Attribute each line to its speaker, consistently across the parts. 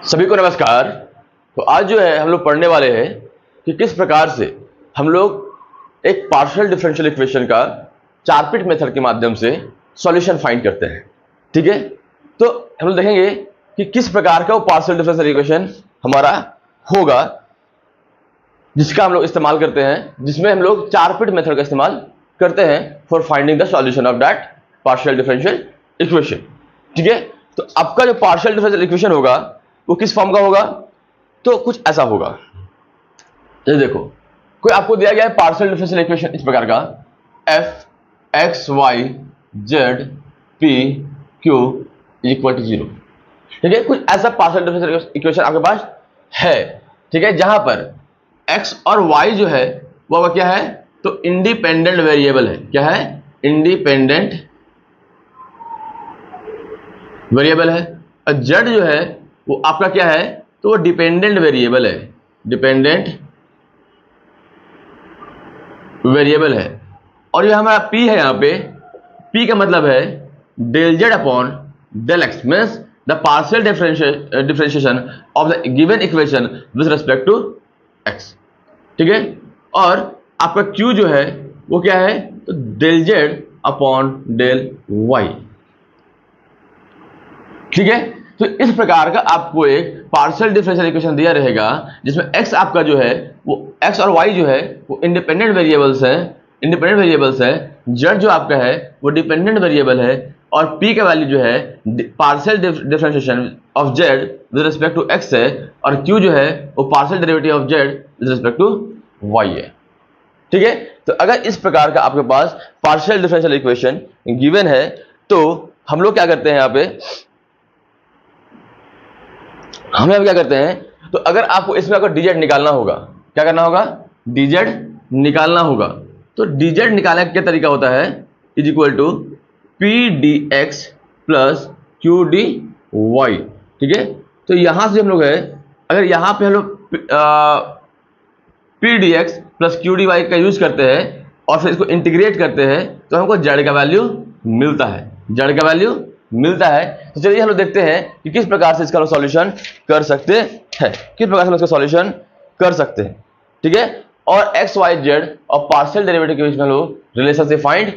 Speaker 1: सभी को नमस्कार। तो आज जो है हम लोग पढ़ने वाले हैं कि किस प्रकार से हम लोग एक पार्शियल डिफरेंशियल इक्वेशन का चारपिट मेथड के माध्यम से सॉल्यूशन फाइंड करते हैं। ठीक है, तो हम लोग देखेंगे कि किस प्रकार का वो पार्शियल डिफरेंशियल इक्वेशन हमारा होगा जिसका हम लोग इस्तेमाल करते हैं, जिसमें हम लोग चारपिट मेथड का इस्तेमाल करते हैं for finding the solution of that partial differential equation. ठीक है, तो आपका जो पार्शियल डिफरेंशियल इक्वेशन होगा वो किस फॉर्म का होगा? तो कुछ ऐसा होगा, ये देखो, कोई आपको दिया गया है पार्शियल डिफरेंशियल इक्वेशन इस प्रकार का F X Y Z P Q equal to 0। ठीक है, कुछ ऐसा पार्शियल डिफरेंशियल इक्वेशन आपके पास है। ठीक है, जहां पर एक्स और वाई जो है वो क्या है? तो इंडिपेंडेंट वेरिएबल है। क्या है? इंडिपेंडेंट वेरिएबल है। और जेड जो है वो आपका क्या है? तो वो डिपेंडेंट वेरिएबल है। डिपेंडेंट वेरिएबल है। और ये हमारा पी है, यहां पे पी का मतलब है del Z upon del X, means the partial differentiation of the given equation with respect to X. ठीक है, और आपका क्यू जो है वो क्या है? तो del Z upon del Y. ठीक है, तो इस प्रकार का आपको एक पार्शियल डिफरेंशियल इक्वेशन दिया रहेगा जिसमें x आपका जो है वो x और y जो है वो इंडिपेंडेंट वेरिएबल्स है। z जो आपका है वो डिपेंडेंट वेरिएबल है। और p का वैल्यू जो है partial differentiation of z with respect to x है। और q जो है वो partial derivative of z with respect to y है। ठीक है, तो अगर इस प्रकार का आपके पास पार्शियल डिफरेंशियल इक्वेशन गिवन है तो हम लोग क्या करते हैं यहाँ पे? हम यहाँ क्या करते हैं? तो अगर आपको इसमें अगर dz निकालना होगा, क्या करना होगा? dz निकालना होगा। तो dz निकालने का क्या तरीका होता है? Is equal to P D x plus Q D Y. ठीक है, तो यहां से हम लोग है, अगर यहां पे हम लोग P D x plus Q D Y का यूज करते हैं और फिर इसको इंटीग्रेट करते हैं तो हमको जेड का वैल्यू मिलता है। जेड का वैल्यू मिलता है। तो चलिए हम लोग देखते हैं कि किस प्रकार से इसका सॉल्यूशन कर सकते हैं, किस प्रकार से हम इसका सॉल्यूशन कर सकते हैं। ठीक है, और एक्स वाई जेड और पार्शियल डेरिवेटिव के बीच में हम लोग रिलेशनशिप फाइंड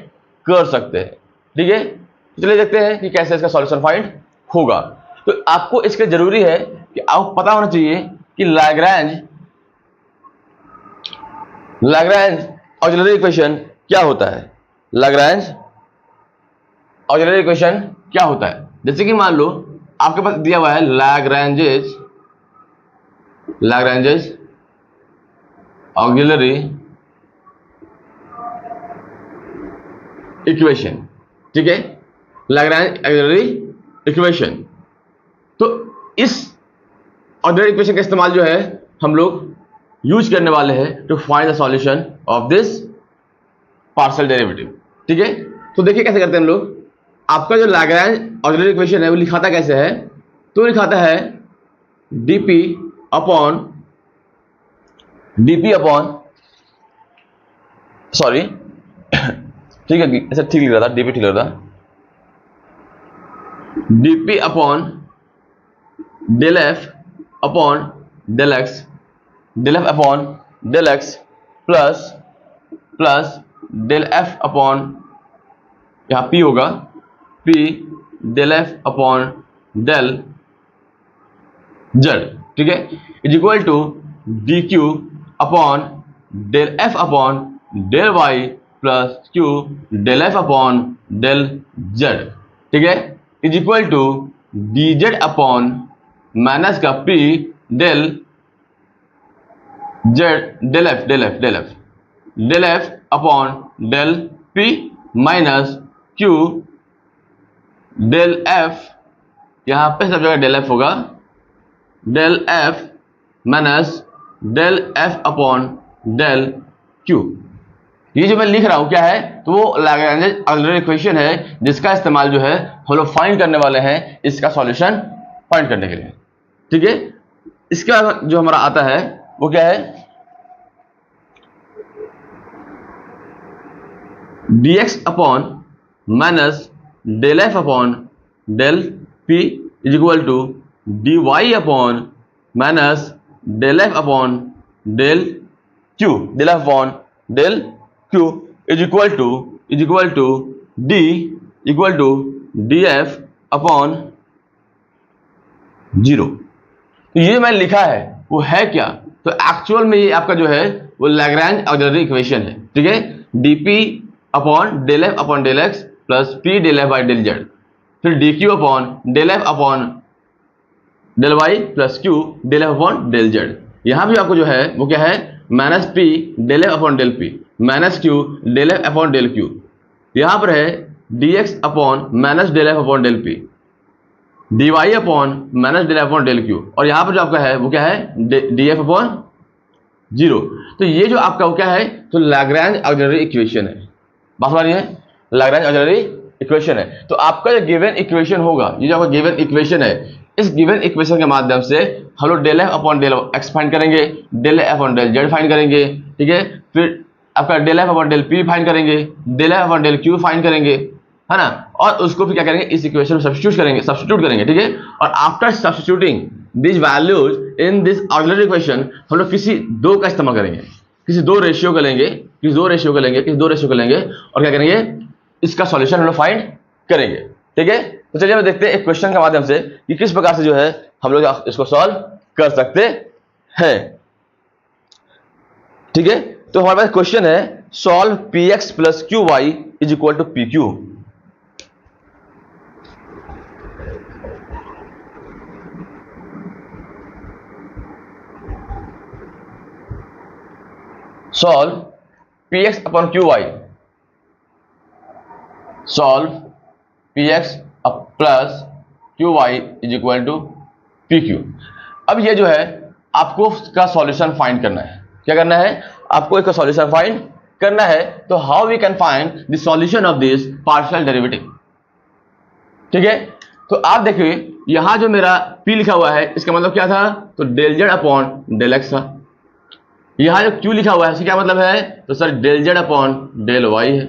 Speaker 1: कर सकते हैं। ठीक है, तो चलिए देखते हैं कि कैसे इसका सॉल्यूशन फाइंड होगा। तो आपको इसके जरूरी है कि आपको पता होना चाहिए कि लैग्रेंज ऑक्सिलरी इक्वेशन क्या होता है। लैग्रेंज ऑक्सिलरी इक्वेशन क्या होता है? जैसे कि मान लो आपके पास दिया हुआ है लैग्रेंजेस ऑक्सिलरी इक्वेशन। ठीक है, लैग्रेंज ऑक्सिलरी इक्वेशन। तो इस ऑक्सिलरी इक्वेशन का इस्तेमाल जो है हम लोग यूज करने वाले हैं to find the solution of this partial derivative. ठीक है, तो देखिए कैसे करते हैं हम लोग। आपका जो लैग्रेंज ऑक्सिलरी इक्वेशन है वो लिखाता कैसे है? तो लिखाता है dp अपॉन सॉरी ठीक है, ऐसा ठीक लिख रहा था, dp ठीक लिख रहा था। dp upon del F upon del X, del F upon del x plus del F upon, यहाँ p होगा, p del F upon del Z. ठीक है, is equal to D Q upon del F upon del Y plus Q del F upon del Z. ठीक है, is equal to D Z upon minus का p del Z del F upon del p minus Q del F, यहां पे सब जगह del F होगा, del F minus del F upon del Q. ये जो मैं लिख रहा हूं क्या है? तो वो लैग्रेंज ऑक्सिलरी इक्वेशन है जिसका इस्तेमाल जो है हम लोग फाइंड करने वाले हैं इसका सॉल्यूशन फाइंड करने के लिए। ठीक है, इसके बाद जो हमारा आता है वो क्या है? dx upon minus del F upon del p is equal to D Y upon minus del F upon del Q, del F upon del Q is equal to D equal to D F upon 0। तो ये मैंने लिखा है वो है क्या, तो actual में ये आपका जो है वो लैग्रेंज ऑक्सिलरी इक्वेशन है, ठीक है। dp upon del F upon del x plus P del F by del Z, फिर dq upon del F upon del Y plus Q del F upon del Z. यहां भी आपको जो है वो क्या है, minus P del F upon del P minus Q del F upon del Q. यहां पर है dx upon minus del F upon del P, dy upon minus del F upon del Q, और यहां पर जो आपका है वो क्या है, df अपॉन 0। तो ये जो आपका वो क्या है, तो लैग्रेंज ऑक्सिलरी इक्वेशन है। बात समझ रही है, लैग्रेंज ऑक्सिलरी इक्वेशन है। तो आपका जो गिवन इक्वेशन होगा, ये जो आपका गिवन इक्वेशन है, इस गिवन इक्वेशन के माध्यम से हम लोग del F upon del x find करेंगे, del F upon del z find करेंगे, ठीक है। फिर आपका del F upon del p find करेंगे, del F upon del q find करेंगे, है ना, और उसको फिर क्या करेंगे, इस इक्वेशन में सब्स्टिट्यूट करेंगे, ठीक है। और after substituting this values in this auxiliary equation हम लोग किसी दो का इस्तेमाल करेंगे, किसी दो रेशियो को लेंगे, और क्या करेंगे, इसका सॉल्यूशन हम लोग फाइंड करेंगे, ठीक है। तो चलिए हम देखते हैं एक क्वेश्चन के माध्यम से कि किस प्रकार से जो है हम लोग इसको सॉल्व कर सकते हैं, ठीक है। तो हमारे पास क्वेश्चन है, solve P x plus Q Y is equal to P Q. solve px upon qy, solve px plus qy is equal to pq। अब ये जो है आपको इसका सॉल्यूशन फाइंड करना है, क्या करना है, आपको इसका सॉल्यूशन फाइंड करना है। तो how we can find the solution of this partial derivative, ठीक है। तो आप देखिए यहां जो मेरा p लिखा हुआ है इसका मतलब क्या था, तो del Z upon del X था। यहां जो q लिखा हुआ है इसका क्या मतलब है, तो sir del Z upon del Y है।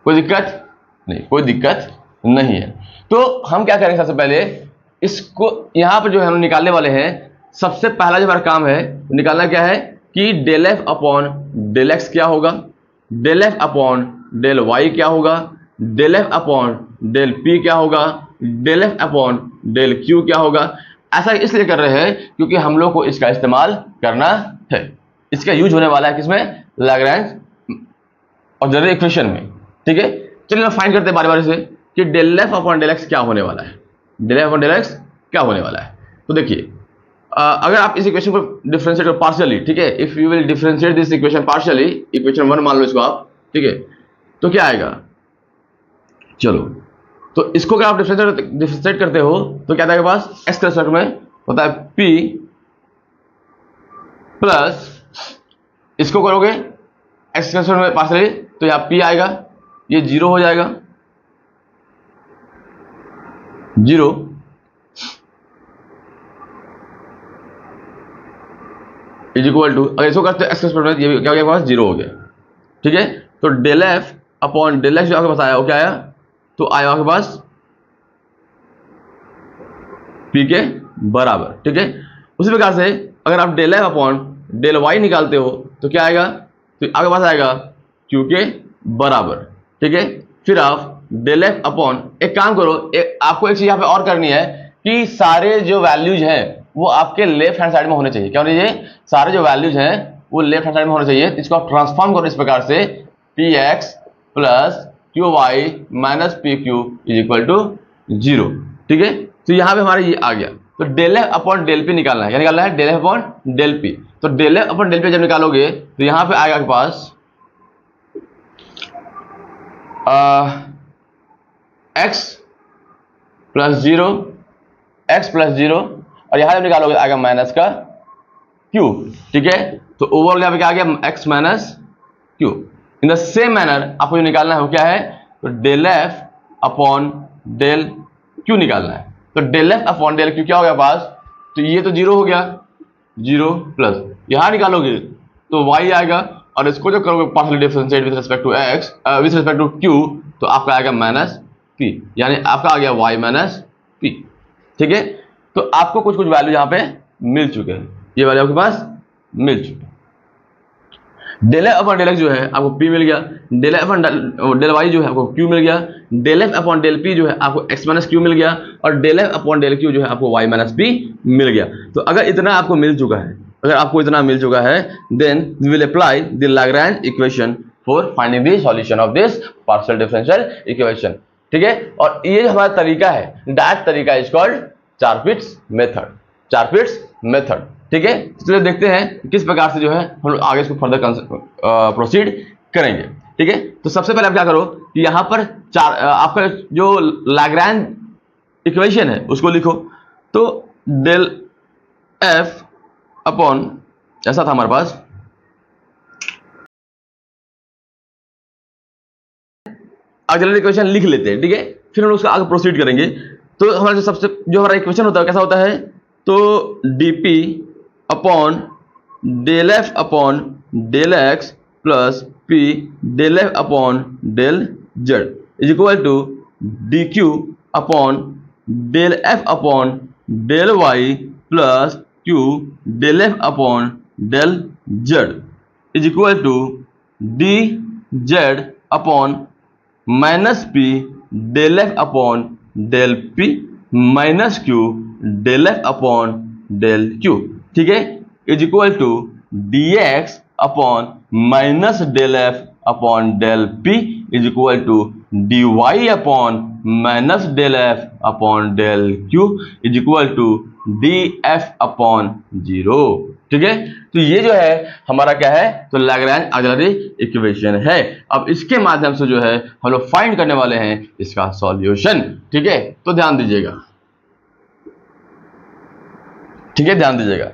Speaker 1: कोई दिक्कत नहीं, कोई दिक्कत नहीं है। तो हम क्या करेंगे, सबसे पहले इसको यहां पर जो है हम निकालने वाले हैं, सबसे पहला जो हमारा काम है निकालना क्या है कि del F upon del x क्या होगा, del F upon del y क्या होगा, del F upon del p क्या होगा, del F upon del q क्या होगा। ऐसा इसलिए कर रहे हैं क्योंकि हम लोग को इसका इस्तेमाल करना है, इसका यूज होने वाला है किसमें, लैग्रेंज ऑक्सिलरी इक्वेशन में, ठीक है। चलिए फाइंड करते हैं बारी बारी से कि del F upon del x क्या होने वाला है, del F upon del x क्या होने वाला है। तो देखिए अगर आप इस इक्वेशन को डिफरेंशिएट करो पार्शियली, ठीक है, if you will differentiate this equation partially, equation 1 मान लो इसको आप, ठीक है, तो क्या आएगा, चलो तो इसको अगर आप डिफरेंशिएट करते हो तो क्या आएगा पास, एक्स के रेस्पेक्ट में होता है p प्लस इसको करोगे एक्स के रेस्पेक्ट में पार्शियली, तो यहाँ p आएगा, ये 0 हो जाएगा, 0 इज इक्वल टू, अगर इसको करते एक्स के रेस्पेक्ट में, ये क्या हो गया पास, 0 हो गया, ठीक है। तो del F upon del x जो आपके पास आया वो क्या आया, तो आया आपके पास p के बराबर, ठीक है। उसी प्रकार से अगर आप del F upon del y निकालते हो तो क्या आएगा, तो आपके पास आएगा q के बराबर, ठीक है। फिर आप डेल एफ अपॉन, एक काम करो, आपको एक चीज यहाँ पे और करनी है कि सारे जो वैल्यूज हैं वो आपके लेफ्ट हैंड साइड में होने चाहिए। क्या होने चाहिए, सारे जो वैल्यूज हैं वो लेफ्ट हैंड साइड में होने चाहिए। इसको आप ट्रांसफॉर्म करो इस प्रकार से, p x plus Q y minus p q is equal to 0, ठीक है। तो यहाँ पे हमारा ये आ गया। तो del F upon del p निकालना है, क्या निकालना है, del F upon del p. तो del F upon del p जब निकालोगे तो यहाँ पे आएगा आपके पास एक्स प्लस 0, एक्स प्लस 0, और यहाँ जब निकालोगे आएगा माइनस का क्यू, ठीक है। तो ओवरऑल यहाँ पे क्या आ गया, x minus q. In the same manner आपको जो निकालना है वो क्या है, तो del F upon del q निकालना है। तो del F upon del q क्या हो गया पास, तो ये तो 0 हो गया, 0 प्लस यहां निकालोगे तो y आएगा, और इसको जो करोगे partial differentiate with respect to x with respect to q, तो आपका आएगा माइनस p, यानी आपका आ गया y माइनस p, ठीक है। तो आपको कुछ कुछ वैल्यू यहाँ पे मिल चुके हैं, ये वैल्यू आपके पास मिल चुके हैं। Del F upon del x जो है आपको पी मिल गया, del F upon del y जो है आपको क्यू मिल गया, del F upon del p जो है आपको एक्स माइनस क्यू मिल गया, और del F upon del q जो है आपको वाई माइनस पी मिल गया। तो अगर इतना आपको मिल चुका है, अगर आपको इतना मिल चुका है, then we will apply the Lagrange equation for finding the solution of this partial differential equation. ठीक है, और ये जो हमारा तरीका है, डायरेक्ट तरीका is called Charpit's method, Charpit's method. ठीक है, चलिए देखते हैं किस प्रकार से जो है हम लोग आगे इसको फर्दर प्रोसीड करेंगे। ठीक है, तो सबसे पहले आप क्या करो कि यहां पर आपका जो लैग्रेंज इक्वेशन है उसको लिखो। तो डेल एफ अपॉन, ऐसा था हमारे पास, ऑक्सिलरी इक्वेशन लिख लेते हैं। ठीक है, फिर हम उसको आगे प्रोसीड करेंगे। तो हमारा जो हमारा इक्वेशन होता है कैसा होता है, तो dp upon del F upon del x plus p del F upon del z is equal to dq upon del F upon del Y plus q del F upon del z is equal to dz upon minus P del F upon del P minus Q del F upon del q. ठीक है, is equal to d x upon minus del F upon del p is equal to D Y upon minus del F upon del Q is equal to D F upon zero. ठीक है, तो ये जो है हमारा क्या है, तो लैग्रेंज ऑक्सिलरी इक्वेशन है। अब इसके माध्यम से जो है हम लोग फाइंड करने वाले हैं इसका सॉल्यूशन। ठीक है, तो ध्यान दीजिएगा। ठीक है, ध्यान दीजिएगा।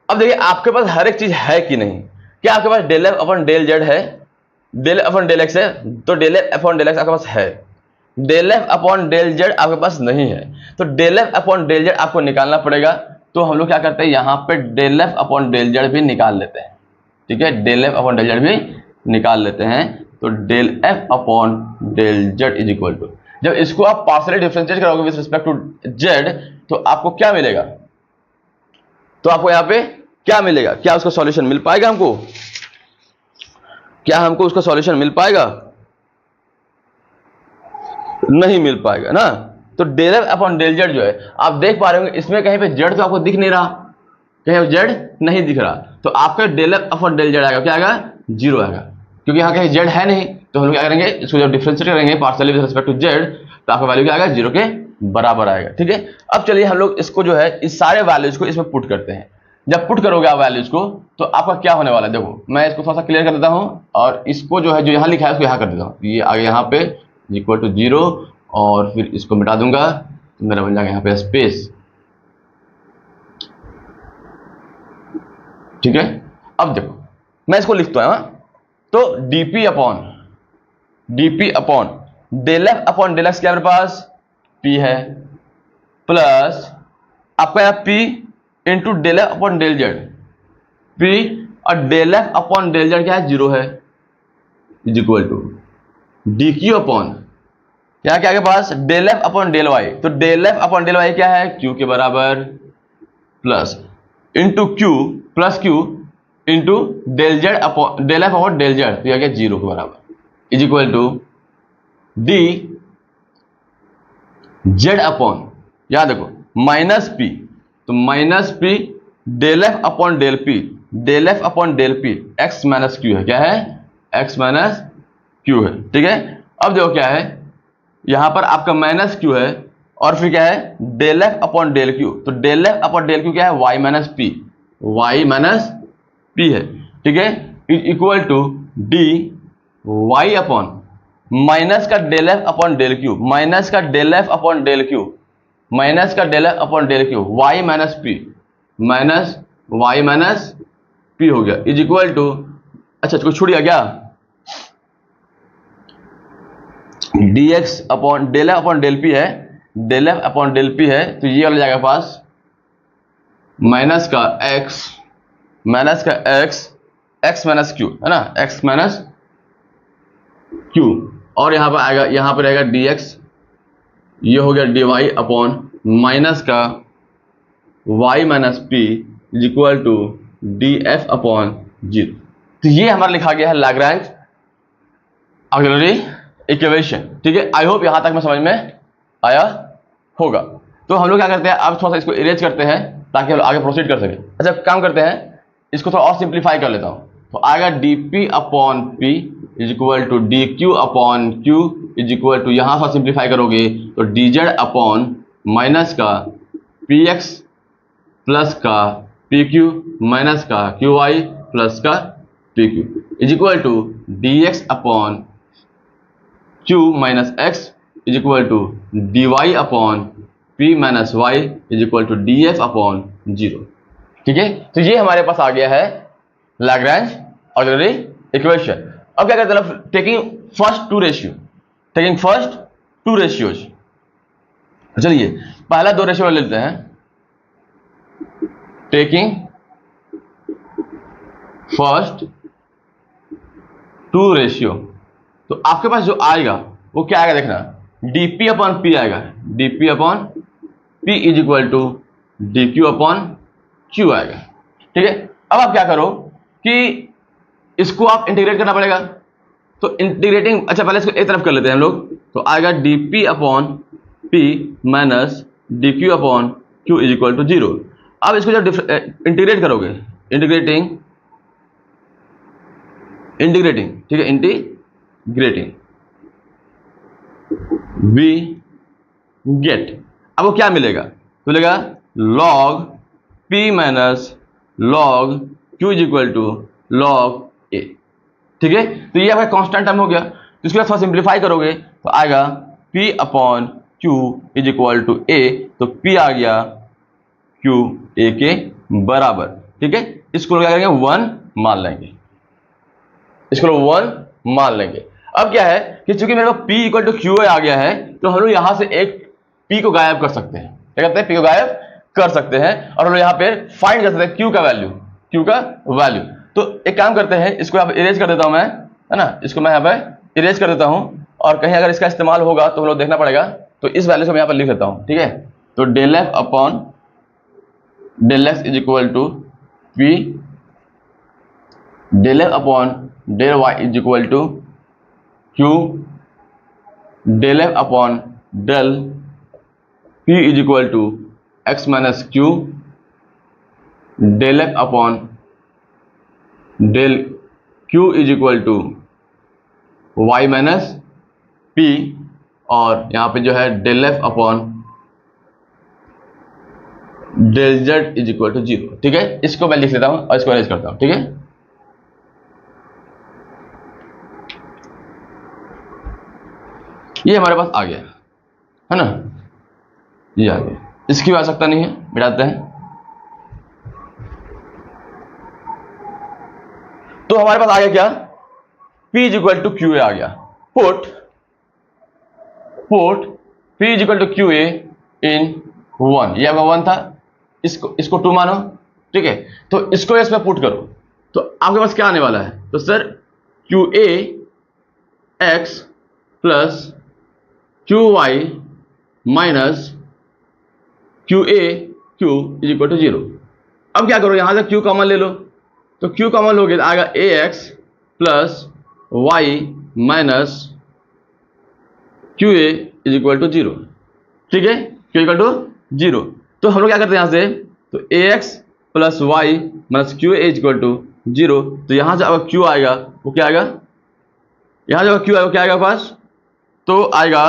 Speaker 1: अब देखिए आपके पास हर एक चीज है कि नहीं, क्या आपके पास del F upon del z है, del F upon del x है, तो del F upon del x आपके पास है, del F upon del z आपके पास नहीं है, तो del F upon del z आपको निकालना पड़ेगा। तो हम लोग क्या करते हैं, यहाँ पे del F upon del z भी निकाल लेते हैं। ठीक है, del F upon del z भी निकाल लेते हैं। तो del F upon del z is equal to, जब इसको आप पार्शियली डिफरेंशिएट करोगे विद रिस्पेक्ट टू जेड, तो आपको क्या मिलेगा, तो आपको यहाँ पे क्या मिलेगा, क्या उसका सॉल्यूशन मिल पाएगा हमको, क्या हमको उसका सॉल्यूशन मिल पाएगा, नहीं मिल पाएगा ना। तो del F upon del z जो है आप देख पा रहे होंगे, इसमें कहीं पे जेड तो आपको दिख नहीं रहा, कहीं जेड नहीं दिख रहा, तो आपका del F upon del z आएगा, क्या आएगा, जीरो आएगा, क्योंकि यहाँ कहीं जेड है नहीं। तो हम लोग क्या करेंगे, इसको जब डिफरेंशिएट करेंगे partially with respect to z, तो आपका वैल्यू क्या आएगा, जीरो के बराबर आएगा। ठीक है, अब चलिए हम लोग इसको जो है इस सारे वैल्यूज को इसमें पुट करते हैं। जब पुट करोगे आप वैल्यूज को, तो आपका क्या होने वाला है, देखो मैं इसको थोड़ा सा क्लियर कर देता हूं, और इसको जो है जो यहाँ लिखा है उसको यहाँ कर देता हूँ, ये आगे यहाँ पे इक्वल टू जीरो, और फिर इसको मिटा दूंगा, तो मेरा बन जाएगा यहाँ पे स्पेस। ठीक है, अब देखो मैं इसको लिखता हूं, तो dp upon del F upon del x क्या मेरे पास p है, प्लस आपका यहाँ p into del F upon del z, p और del F upon del z क्या है, जीरो है, is equal to dq upon यहाँ क्या के पास del F upon del y, तो del F upon del y क्या है, q के बराबर, plus into q plus q into del Z upon del F upon del z, तो यह क्या, जीरो के बराबर, is equal to D Z upon, यहां देखो माइनस p, तो minus p del F upon del p, del F upon del p x minus q है, क्या है, x माइनस क्यू है। ठीक है, अब देखो क्या है, यहां पर आपका माइनस क्यू है, और फिर क्या है, del F upon del q, तो del F upon del q क्या है, y minus p, y minus p है। ठीक है, is equal to D Y upon minus का del F upon del q, minus का del F upon del q, minus का del F upon del q, y minus p, minus y minus p हो गया, is equal to, अच्छा इसको छूट गया क्या, dx upon del F upon del p है, del F upon del p है, तो ये वाला जाएगा पास माइनस का x, माइनस का x माइनस क्यू है ना, x माइनस क्यू, और यहां पर आएगा, यहां पर रहेगा dx, ये हो गया dy अपॉन माइनस का y minus p is equal to D F upon 0। तो ये हमारा लिखा गया है लैग्रैंज ऑक्सिलरी इक्वेशन। ठीक है, आई होप यहां तक में समझ में आया होगा। तो हम लोग क्या करते हैं, अब थोड़ा सा इसको इरेज करते हैं ताकि हम आगे प्रोसीड कर सकें। अच्छा, काम करते हैं, इसको थोड़ा और सिंप्लीफाई कर लेता हूं। तो आएगा dp upon p is equal to dq upon q is equal to, यहां से सिंप्लीफाई करोगे तो dz अपॉन माइनस का px प्लस का pq माइनस का qy प्लस का pq is equal to dx upon q minus x is equal to dy upon p minus y is equal to df upon 0। ठीक है, तो ये हमारे पास आ गया है लैग्रैंज ऑक्सिलरी इक्वेशन। अब क्या करते हैं, टेकिंग फर्स्ट टू रेशियोज। चलिए पहला 2 रेशियो ले लेते हैं। टेकिंग फर्स्ट 2 रेशियो, तो आपके पास जो आएगा वो क्या आएगा देखना, dp अपॉन p आएगा, dp upon p is equal to dq upon q आएगा। ठीक है, अब आप क्या करो कि इसको आप इंटीग्रेट करना पड़ेगा। तो इंटीग्रेटिंग, अच्छा पहले इसको एक तरफ कर लेते हैं हम लोग। तो आएगा dp upon p minus dq upon q is equal to 0। अब इसको जब इंटीग्रेट करोगे, इंटीग्रेटिंग, ठीक है, इंटीग्रेटिंग वी गेट, अब वो क्या मिलेगा, तो मिलेगा log p minus log q is equal to log a। ठीक है, तो ये आपका कांस्टेंट टर्म हो गया। तो इसको थोड़ा सिंप्लीफाई करोगे तो आएगा p upon q is equal to a, तो p आ गया q a के बराबर। ठीक है, इसको क्या करेंगे 1 मान लेंगे, इसको 1 मान लेंगे। अब क्या है कि चूंकि मेरे पास p इक्वल टू q आ गया है, तो हम लोग यहां से एक p को गायब कर सकते हैं। क्या कहते हैं, p को गायब कर सकते हैं और हम लोग यहाँ पे फाइंड कर सकते हैं q का वैल्यू। तो एक काम करते हैं, इसको यहाँ पे इरेज कर देता हूं मैं, है ना, इसको मैं यहाँ पे इरेज कर देता हूं और कहीं अगर इसका इस्तेमाल होगा तो हम लोग देखना पड़ेगा। तो इस वैल्यू को मैं यहाँ पर लिख देता हूं। ठीक है, तो del F upon del x is equal to p, del F upon del y is equal to q, del F upon del p is equal to x minus Q, del F upon del Q is equal to y minus p, और यहां पे जो है del F upon del z is equal to 0। ठीक है, इसको मैं लिख लेता हूं और इसको अरेंज करता हूं। ठीक है, ये हमारे पास आ गया है ना, ये आ गया, इसकी आवश्यकता नहीं है, मिटाते हैं। तो हमारे पास आ गया क्या, P is equal to Q A आ गया। Put P is equal to Q A in 1, ये आपका 1 था, इसको 2 मानो। ठीक है, तो इसको इसमें पुट करो तो आपके पास क्या आने वाला है, तो सर q a x plus Q y minus q a q is equal to 0। अब क्या करो, यहां से क्यू कॉमन ले लो, तो क्यू कॉमन लोगे तो आएगा a x plus y minus q a is equal to 0। ठीक है, क्यू इक्वल टू 0। तो हम लोग क्या करते हैं यहां से, तो a x plus y minus q a is equal to 0। तो यहां से अगर क्यू आएगा वो क्या आएगा, यहां से अगर क्यू आएगा क्या आएगा पास, तो आएगा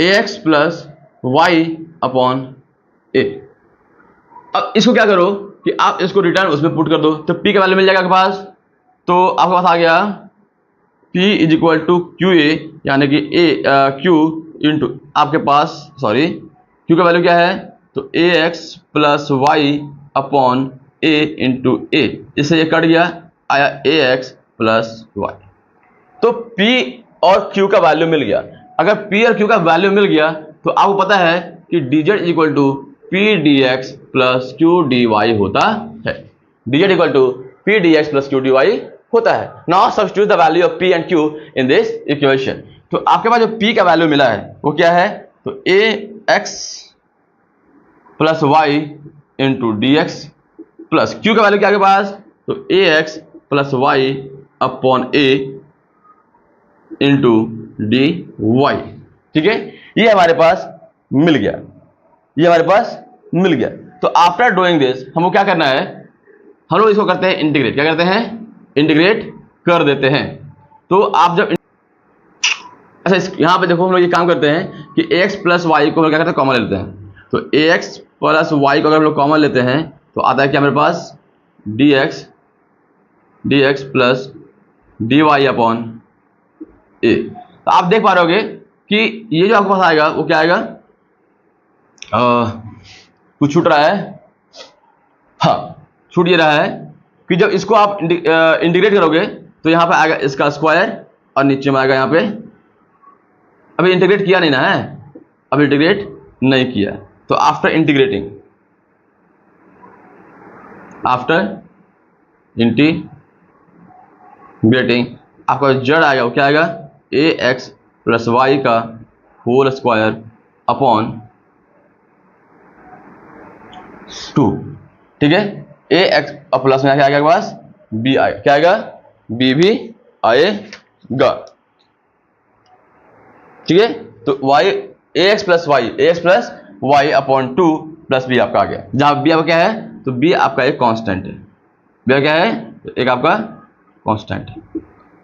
Speaker 1: a x plus y upon ए। अब इसको क्या करो कि आप इसको रिटर्न उसमें पुट कर दो, तो p का वैल्यू मिल जाएगा आपके पास। तो आपके पास आ गया p is equal to Q a, यानी कि q इंटू आपके पास, सॉरी q का वैल्यू क्या है, तो a x plus y upon a into a, इससे ये कट गया, आया ए एक्स प्लस वाई। तो p और q का वैल्यू मिल गया। अगर p और q का वैल्यू मिल गया तो आपको पता है कि dz is equal to P D x plus Q D y होता है, dz equal to P D x plus Q D y होता है। Now substitute the value of p and q in this equation. तो आपके पास जो p का value मिला है वो क्या है, तो a x plus y into d x plus q का वैल्यू क्या है पास, तो a x plus y upon a into d Y. ठीक है, ये हमारे पास मिल गया, ये हमारे पास मिल गया। तो आफ्टर डूइंग दिस हमको क्या करना है, हम लोग इसको करते हैं इंटीग्रेट। क्या करते हैं, इंटीग्रेट कर देते हैं। तो आप जब अच्छा यहां पे देखो हम लोग ये काम करते हैं कि ax प्लस वाई को हम लोग क्या करते हैं, कॉमन लेते हैं। तो ax प्लस वाई को अगर हम लोग कॉमन लेते हैं तो आता है क्या मेरे पास, dx plus d Y upon a. तो आप देख पा रहे होगे कि ये जो आपके पास आएगा वो क्या आएगा, कुछ छूट रहा है, हाँ छूट ये रहा है कि जब इसको आप इंटीग्रेट करोगे तो यहां पे आएगा इसका स्क्वायर और नीचे में आएगा यहां पे, अभी इंटीग्रेट किया नहीं ना है, अभी इंटीग्रेट नहीं किया। तो आफ्टर इंटीग्रेटिंग आपका जड़ आएगा वो क्या आएगा, ए एक्स प्लस वाई का होल स्क्वायर अपॉन 2। ठीक है, ए एक्स और प्लस में क्या आएगा पास, बी आएगा, क्या आएगा, बी भी आएगा। ठीक है, तो y a x plus y upon 2 plus b आपका आ गया। जहां बी आपका क्या है, तो बी आपका एक कांस्टेंट है, बी क्या है, तो एक आपका कांस्टेंट है।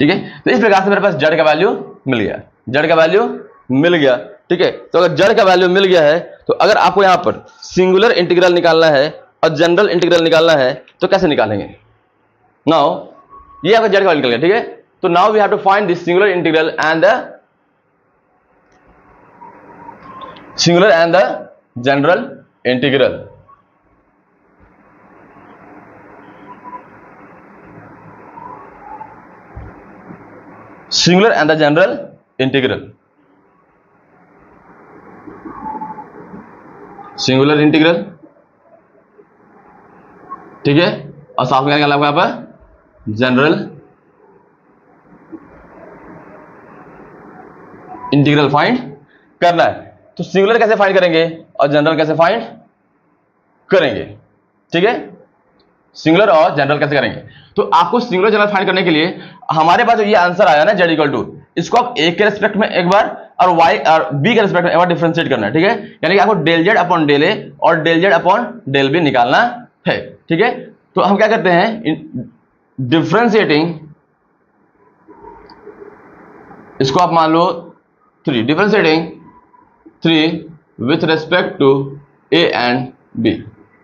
Speaker 1: ठीक है, तो इस प्रकार से मेरे पास जड़ का वैल्यू मिल गया, जड़ का वैल्यू मिल गया। ठीक है, तो अगर जड़ का वैल्यू मिल गया है तो अगर आपको यहां पर सिंगुलर इंटीग्रल निकालना है और जनरल इंटीग्रल निकालना है तो कैसे निकालेंगे। नाउ ये आपका जड़ का वैल्यू निकल गया। ठीक है, तो now we have to find this singular integral and the general integral. Singular and the general integral, singular integral. ठीक है, और साथ में क्या निकालना है यहां पर, जनरल इंटीग्रल फाइंड करना है। तो सिंगुलर कैसे फाइंड करेंगे और जनरल कैसे फाइंड करेंगे। ठीक है, सिंगुलर और जनरल कैसे करेंगे, तो आपको सिंगुलर जनरल फाइंड करने के लिए हमारे पास जो ये आंसर आया ना z इक्वल टू, इसको आप a के रेस्पेक्ट में एक बार और y और b के रेस्पेक्ट में एक बार डिफरेंशिएट करना है। ठीक है, यानी कि आपको डेल z अपॉन डेल a और डेल z अपॉन डेल b निकालना है। ठीक है, तो हम क्या करते हैं, डिफरेंशिएटिंग, इसको आप मान लो 3, differentiating 3 with respect to a and b।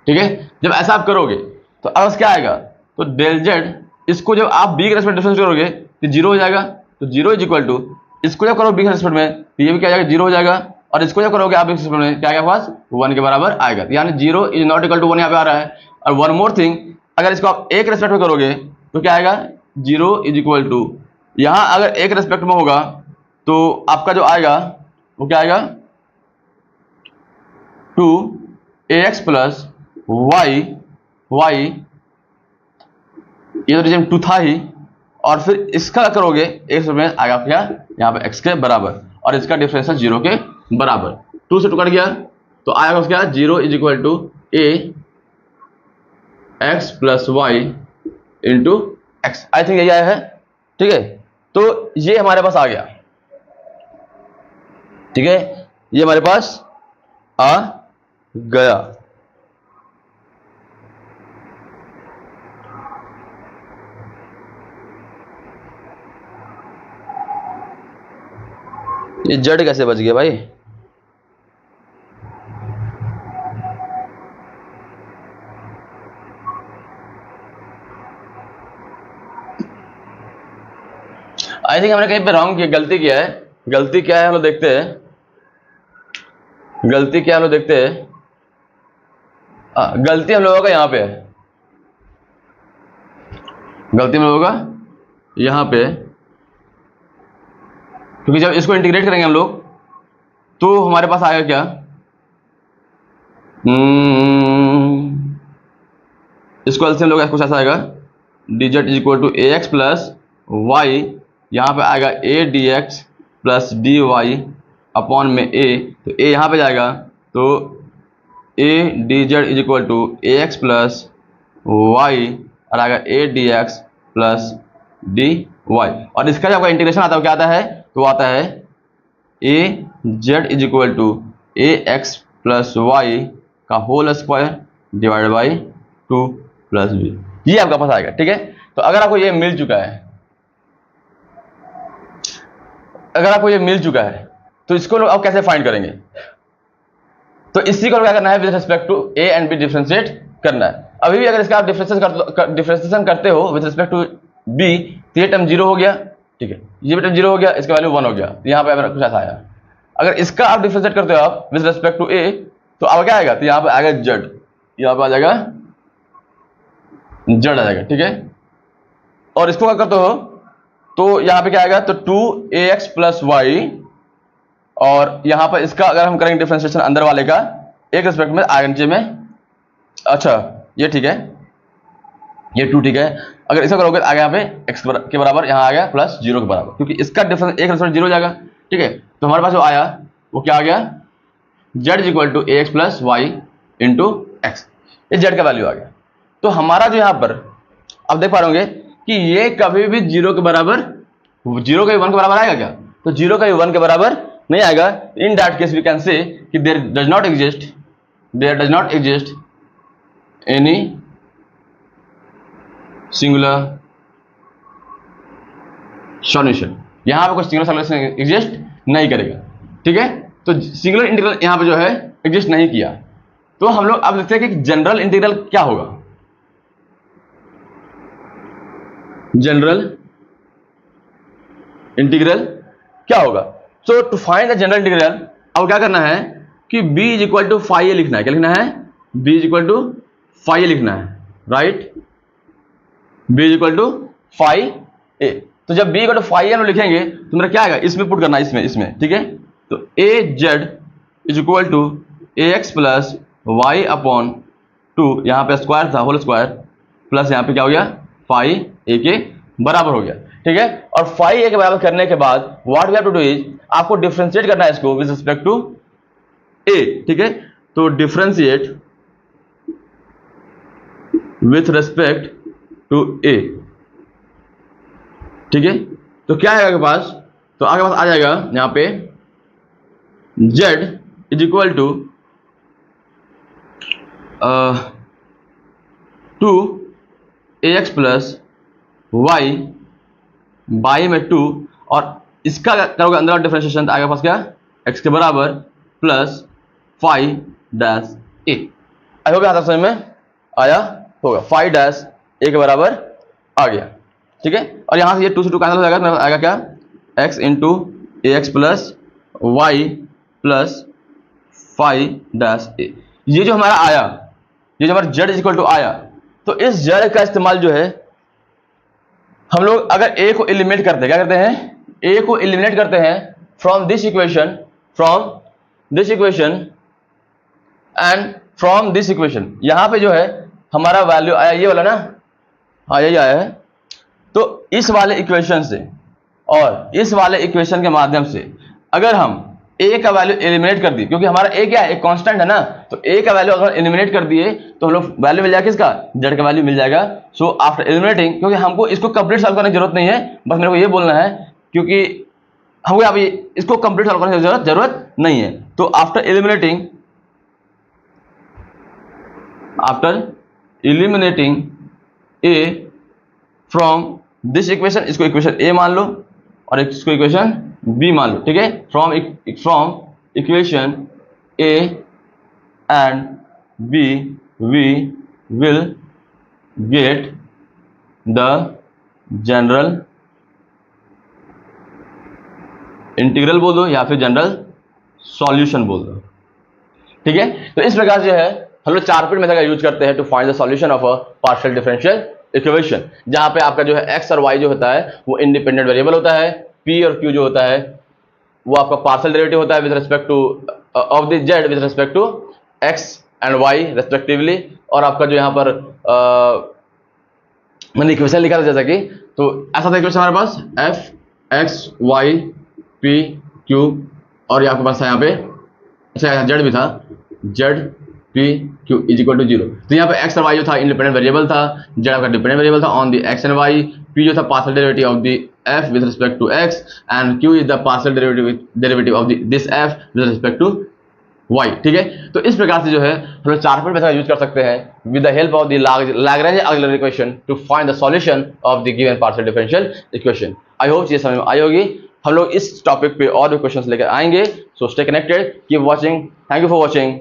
Speaker 1: ठीक है, जब ऐसा आप करोगे तो अब क्या आएगा, तो डेल जेड, इसको जब आप b के रेस्पेक्ट डिफरेंस करोगे तो 0 हो जाएगा। तो 0 इज इक्वल टू, इसको जब करोगे b के रेस्पेक्ट में तो ये भी क्या जाएगा, 0 हो जाएगा। और इसको जब करोगे आप b के रेस्पेक्ट में क्या आएगा पास, 1 के बराबर आएगा। यानी 0 इज नॉट इक्वल टू 1 यहाँ पे आ रहा है। और वन मोर थिंग, अगर इसको आप a के रेस्पेक्ट में करोगे तो क्या आएगा, 0 इज इक्वल टू, यहां अगर a के रेस्पेक्ट में होगा तो आपका जो आएगा वो क्या आएगा, 2ax प्लस वाई, ये तो रीजन 2 था ही, और फिर इसका करोगे एक में आएगा क्या, यहाँ पे x के बराबर, और इसका डिफरेंशियल 0 के बराबर, 2 से 2 कट गया तो आएगा उसका 0 is equal to a x plus y into x. I think यही आया है। ठीक है, तो ये हमारे पास आ गया। ठीक है, ये हमारे पास आ गया। ये जड़ कैसे बच गया भाई, आई थिंक हमने कहीं पे रॉन्ग किया, गलती किया है। गलती क्या है हम लोग देखते हैं, गलती क्या हम लोग देखते हैं। गलती हम लोगों का यहाँ पे है, गलती हम लोगों का यहाँ पे, क्योंकि जब इसको इंटीग्रेट करेंगे हम लोग तो हमारे पास आएगा क्या, इसको एलसीएम लोग कुछ ऐसा आएगा, dz is equal to a x plus y, यहाँ पे आएगा a d x plus d Y upon में a, तो a यहाँ पे जाएगा तो a d z is equal to a x plus y और आएगा a d x plus d y. और इसका जब आपका इंटीग्रेशन आता है क्या आता है, तो आता है a z is equal to a x plus y का whole square divide by 2 plus b, ये आपका पास आएगा। ठीक है, तो अगर आपको ये मिल चुका है, तो इसको लोग अब कैसे फाइंड करेंगे, तो इसी को क्या करना है, with respect to a and b differentiate करना है। अभी भी अगर इसका आप डिफरेंशिएशन करते हो विद रिस्पेक्ट टू बी, तो ये टर्म 0 हो गया। ठीक है, ये भी टर्म 0 हो गया, इसका वैल्यू 1 हो गया, यहाँ पे कुछ ऐसा आया। अगर इसका आप डिफरेंशिएट करते हो आप विद रिस्पेक्ट टू ए, तो अब क्या आएगा, तो यहाँ पे आएगा जेड, यहाँ पे आ जाएगा जेड आ जाएगा। ठीक है, और इसको क्या करते हो, तो यहाँ पे क्या आएगा, तो 2ax प्लस वाई, और यहाँ पर इसका अगर हम करेंगे डिफरेंशिएशन अंदर वाले का एक रिस्पेक्ट में आगे नीचे में, अच्छा ये ठीक है, ये 2 ठीक है। अगर इसका करोगे आगे यहाँ पे x के बराबर, यहाँ आ गया प्लस 0 के बराबर, क्योंकि इसका डिफरेंस एक रिस्पेक्ट 0 हो जाएगा। ठीक है, तो हमारे पास जो आया वो क्या आ गया, z is equal to ax plus y into x, ये z का वैल्यू आ गया। तो हमारा जो यहाँ पर अब देख पा रहे कि ये कभी भी 0 के बराबर, 0 का 1 के बराबर आएगा क्या, तो 0 का 1 के बराबर नहीं आएगा। In that case we can say कि there does not exist any singular solution, यहां पे कोई सिंगुलर सॉल्यूशन एग्जिस्ट नहीं करेगा। ठीक है, तो सिंगुलर इंटीग्रल यहां पे जो है एग्जिस्ट नहीं किया। तो हम लोग अब देखते हैं कि जनरल इंटीग्रल क्या होगा। जनरल इंटीग्रल क्या होगा, so to find the general integral अब क्या करना है कि b is equal to phi a लिखना है। क्या लिखना है, b is equal to phi a लिखना है, right, b is equal to phi a. तो जब b equal to phi a हम लिखेंगे तो मेरा क्या आएगा, इसमें पुट करना है, इसमें। ठीक है, तो a z is equal to a x plus y upon 2, यहाँ पे स्क्वायर था होल स्क्वायर, प्लस यहाँ पे क्या हो गया, फाई ए के बराबर हो गया। ठीक है, और फाई ए के बराबर करने के बाद what we have to do is, आपको डिफरेंशिएट करना है इसको विद रिस्पेक्ट टू ए। ठीक है, तो डिफरेंशिएट विथ रिस्पेक्ट टू ए। ठीक है, तो क्या आएगा आपके पास, तो आगे पास आ जाएगा यहां पे z is equal to 2ax plus y by में 2, और इसका करोगे अंदर डिफरेंशिएशन, तो आगे पास क्या, x के बराबर plus phi dash a. I hope यहाँ तक समझ में आया होगा, फाई डैश ए के बराबर आ गया। ठीक है, और यहाँ से ये 2 से 2 कैंसिल हो जाएगा, तो आएगा क्या, x into a x plus y plus phi dash a. ये जो हमारा आया, ये जो हमारा z इज इक्वल टू आया, तो इस z का इस्तेमाल जो है हम लोग अगर a को एलिमिनेट करते हैं, क्या करते हैं, a को एलिमिनेट करते हैं from this equation and from this equation. यहां पे जो है हमारा वैल्यू आया ये वाला ना, हाँ यही आया है। तो इस वाले इक्वेशन से और इस वाले इक्वेशन के माध्यम से अगर हम a का वैल्यू एलिमिनेट कर दी, क्योंकि हमारा a क्या है, एक कांस्टेंट है ना, तो a का वैल्यू अगर एलिमिनेट कर दिए तो हम लोग वैल्यू मिल जाएगा किसका, z का वैल्यू मिल जाएगा। सो आफ्टर एलिमिनेटिंग, क्योंकि हमको इसको कंप्लीट सॉल्व करने की जरूरत नहीं है, बस मेरे को ये बोलना है, क्योंकि हमको अभी इसको कंप्लीट सॉल्व करने की जरूरत नहीं है। तो after eliminating a from this equation, इसको इक्वेशन a मान लो और इसको इक्वेशन b मान लो। ठीक है, from equation a and b we will get the general integral बोल दो या फिर जनरल सॉल्यूशन बोल दो। ठीक है, तो इस प्रकार जो है हम लोग 4 मेथड का यूज करते हैं to find the solution of a partial differential equation, जहां पे आपका जो है x और y जो होता है वो इंडिपेंडेंट वेरिएबल होता है, p और q जो होता है वो आपका पार्शियल डेरिवेटिव होता है with respect to of the z with respect to x and y respectively, और आपका जो यहाँ पर मैंने इक्वेशन लिखा था जैसा कि, तो ऐसा था इक्वेशन हमारे पास f x y p q, और आपके पास यहाँ पे अच्छा z भी था, z p q is equal to 0। तो यहाँ पे एक्स और वाई जो था इंडिपेंडेंट वेरिएबल था, जेड आपका डिपेंडेंट वेरिएबल था on the x and y, p जो था partial derivative of the f with respect to x, and q is the partial derivative of this f with respect to y. ठीक है, तो इस प्रकार से जो है हम लोग चार्ट मेथड यूज कर सकते हैं with the help of the Lagrange auxiliary equation two find the solution of the given partial differential equation. I hope ये समझ में आई होगी। हम लोग इस टॉपिक पे और भी क्वेश्चंस लेकर आएंगे, so stay connected, keep watching, thank you for watching.